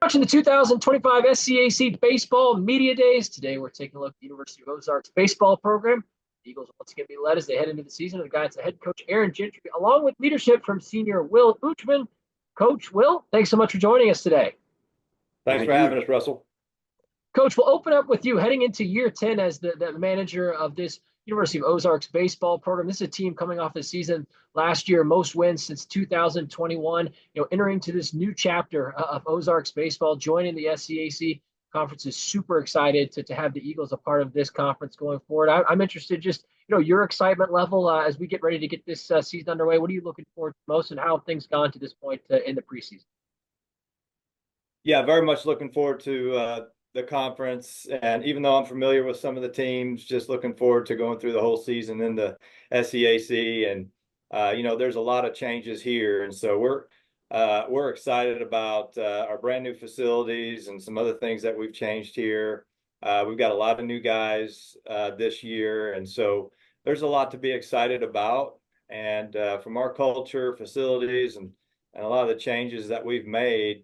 Watching the 2025 SCAC Baseball Media Days. Today, we're taking a look at the University of Ozarks baseball program. The Eagles once again be led as they head into the season. The guys, the head coach Aaron Gentry, along with leadership from senior Will Utchman. Coach Will, thanks so much for joining us today. Thanks for having us, Russell. Coach, we'll open up with you heading into year 10 as the manager of this University of Ozarks baseball program. This is a team coming off the season last year, most wins since 2021, entering to this new chapter of Ozarks baseball, joining the SCAC conference. Is super excited to have the Eagles a part of this conference going forward. I'm interested just, your excitement level as we get ready to get this season underway. What are you looking forward to most, and how have things gone to this point in the preseason? Yeah, very much looking forward to the conference. And even though I'm familiar with some of the teams, just looking forward to going through the whole season in the SCAC. And, there's a lot of changes here. And so we're excited about our brand new facilities and some other things that we've changed here. We've got a lot of new guys this year. And so there's a lot to be excited about. And from our culture, facilities, and a lot of the changes that we've made,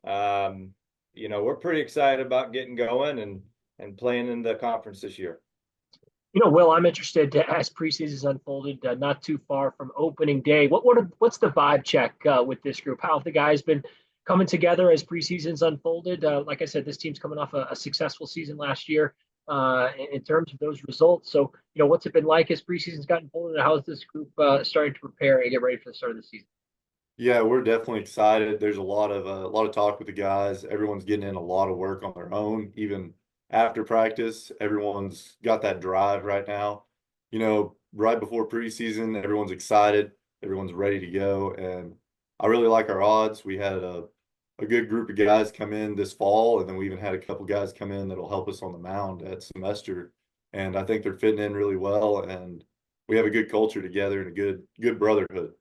we're pretty excited about getting going and playing in the conference this year. Will, I'm interested as preseason's unfolded, not too far from opening day. What's the vibe check with this group? How have the guys been coming together as preseason's unfolded? Like I said, this team's coming off a successful season last year in terms of those results. So, what's it been like as preseason's gotten unfolded, and how is this group starting to prepare and get ready for the start of the season? Yeah, we're definitely excited. There's a lot of talk with the guys. Everyone's getting in a lot of work on their own, even after practice. Everyone's got that drive right now. Right before preseason, everyone's excited. Everyone's ready to go, and I really like our odds. We had a good group of guys come in this fall, and then we even had a couple guys come in that'll help us on the mound at semester. And I think they're fitting in really well, and we have a good culture together and a good brotherhood.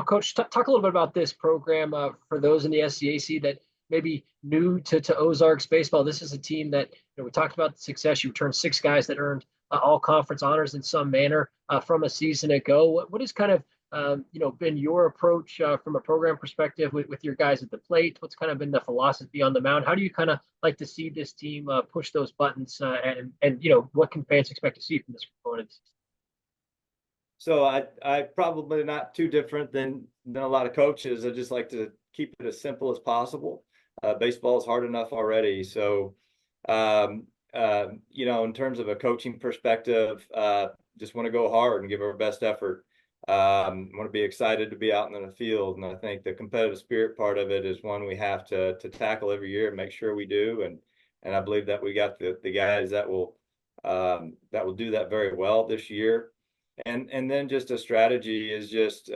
Coach, talk a little bit about this program for those in the SCAC that may be new to Ozarks baseball. This is a team that, we talked about the success. You returned 6 guys that earned all conference honors in some manner from a season ago. What has kind of, been your approach from a program perspective with your guys at the plate? What's kind of been the philosophy on the mound? How do you kind of like to see this team push those buttons and what can fans expect to see from this component? So I probably not too different than a lot of coaches. I just like to keep it as simple as possible. Baseball is hard enough already. So, in terms of a coaching perspective, just want to go hard and give our best effort. Want to be excited to be out in the field. And I think the competitive spirit part of it is one we have to tackle every year and make sure we do. And I believe that we got the guys that will do that very well this year. And then just a strategy is just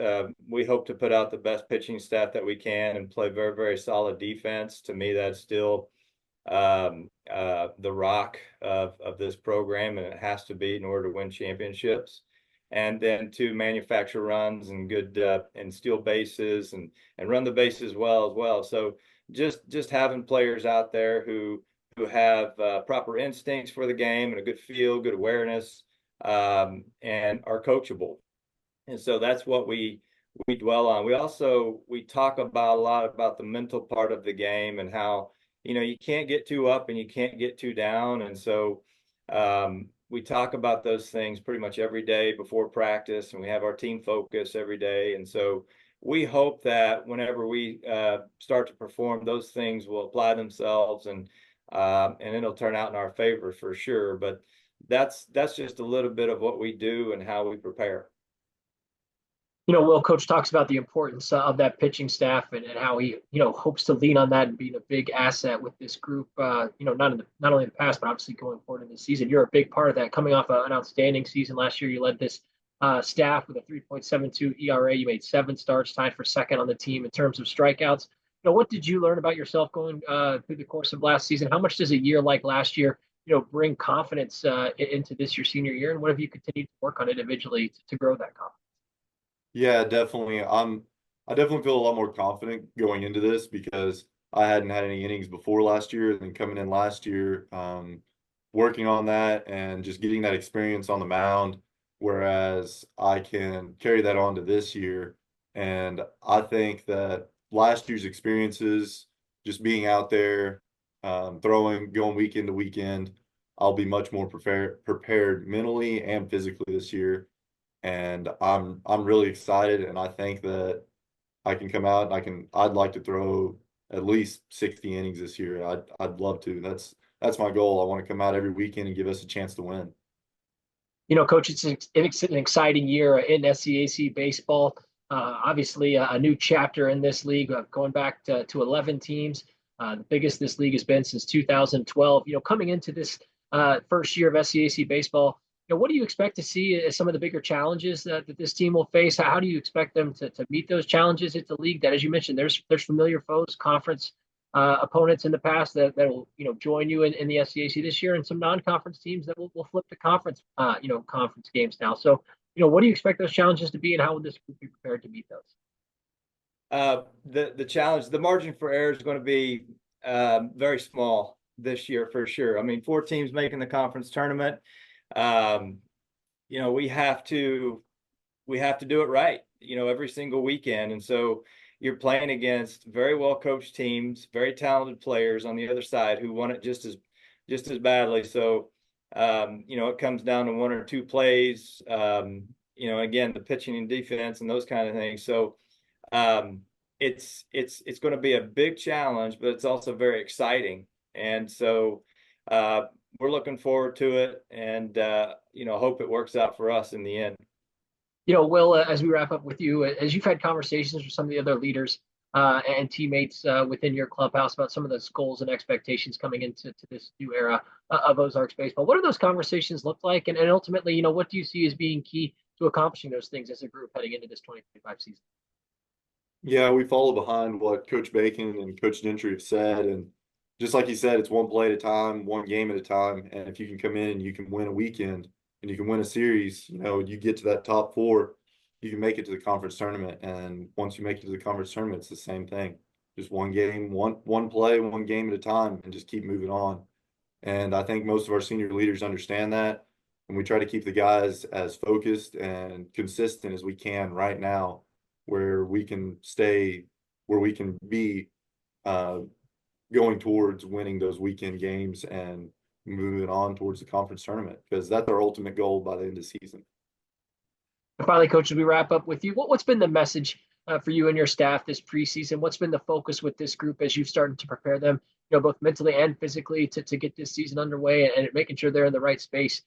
we hope to put out the best pitching staff that we can and play very, very solid defense. To me, that's still the rock of this program, and it has to be in order to win championships. And then to manufacture runs and good and steal bases and run the bases well as well. So just having players out there who have proper instincts for the game and a good feel, good awareness, and are coachable. And so that's what we dwell on. We talk about a lot about the mental part of the game and how, you can't get too up and you can't get too down. And so we talk about those things pretty much every day before practice, and we have our team focus every day. And so we hope that whenever we start to perform, those things will apply themselves and it'll turn out in our favor for sure. But that's just a little bit of what we do and how we prepare. Will, Coach talks about the importance of that pitching staff and how he, hopes to lean on that and being a big asset with this group. Not only in the past, but obviously going forward in the season. You're a big part of that. Coming off an outstanding season last year, you led this staff with a 3.72 ERA. You made 7 starts, tied for second on the team in terms of strikeouts. What did you learn about yourself going through the course of last season? How much does a year like last year bring confidence into this your senior year, and what have you continued to work on individually to grow that confidence? Yeah, definitely. I definitely feel a lot more confident going into this because I hadn't had any innings before last year, and then coming in last year, working on that and just getting that experience on the mound, whereas I can carry that on to this year. And I think that last year's experiences just being out there, throwing, going weekend to weekend, I'll be much more prepared mentally and physically this year. And I'm really excited, and I think that I can come out and I'd like to throw at least 60 innings this year. I'd love to. That's my goal. I want to come out every weekend and give us a chance to win. Coach, it's an exciting year in SCAC baseball. Obviously, a new chapter in this league, going back to 11 teams, the biggest this league has been since 2012. Coming into this first year of SCAC baseball, what do you expect to see as some of the bigger challenges that this team will face? How do you expect them to meet those challenges? It's a league that, as you mentioned, there's familiar foes, conference opponents in the past that will join you in the SCAC this year, and some non-conference teams that will flip to conference conference games now. So what do you expect those challenges to be, and how will this group be prepared to meet those? The challenge, the margin for error is going to be very small this year for sure. I mean, 4 teams making the conference tournament. We have to do it right, every single weekend. And so you're playing against very well coached teams, very talented players on the other side who want it just as badly. So, it comes down to 1 or 2 plays, again, the pitching and defense and those kind of things. So, it's going to be a big challenge, but it's also very exciting. And so, we're looking forward to it, and hope it works out for us in the end. Will, as we wrap up with you, as you've had conversations with some of the other leaders and teammates within your clubhouse about some of those goals and expectations coming into this new era of Ozarks baseball, what do those conversations look like? And ultimately, what do you see as being key to accomplishing those things as a group heading into this 2025 season? Yeah, we follow behind what Coach Bacon and Coach Gentry have said. And just like you said, it's one play at a time, one game at a time. And if you can come in and you can win a weekend and you can win a series, you get to that top 4, you can make it to the conference tournament. And once you make it to the conference tournament, it's the same thing. Just one game, one play, one game at a time, and just keep moving on. And I think most of our senior leaders understand that. And we try to keep the guys as focused and consistent as we can right now, where we can be going towards winning those weekend games and moving on towards the conference tournament, because that's our ultimate goal by the end of the season. And finally, Coach, as we wrap up with you, what's been the message for you and your staff this preseason? What's been the focus with this group as you've started to prepare them, both mentally and physically to get this season underway, and making sure they're in the right space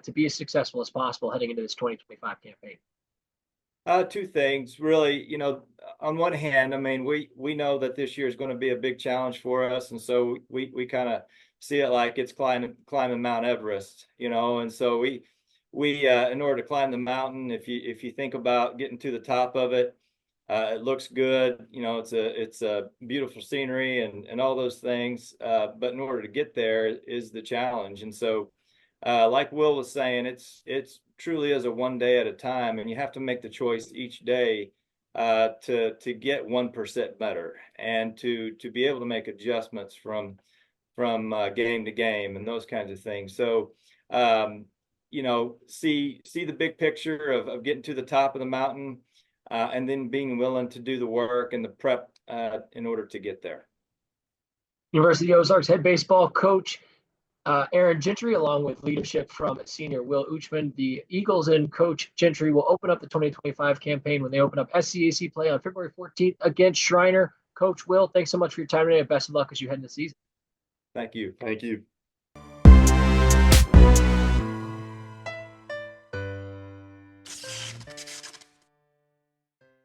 to be as successful as possible heading into this 2025 campaign? 2 things, really. On one hand, I mean, we know that this year is going to be a big challenge for us, and so we kind of see it like it's climbing Mount Everest, and so we in order to climb the mountain, if you think about getting to the top of it, it looks good, it's a beautiful scenery and all those things, but in order to get there is the challenge. And so like Will was saying, it's truly is a one day at a time, and you have to make the choice each day to get 1% better, and to be able to make adjustments from game to game and those kinds of things. So see the big picture of getting to the top of the mountain, and then being willing to do the work and the prep in order to get there. University of Ozarks head baseball coach Aaron Gentry, along with leadership from senior Will Utchman. The Eagles and Coach Gentry will open up the 2025 campaign when they open up SCAC play on February 14th against Shriner. Coach Will, thanks so much for your time today, and best of luck as you head into the season. Thank you. Thank you.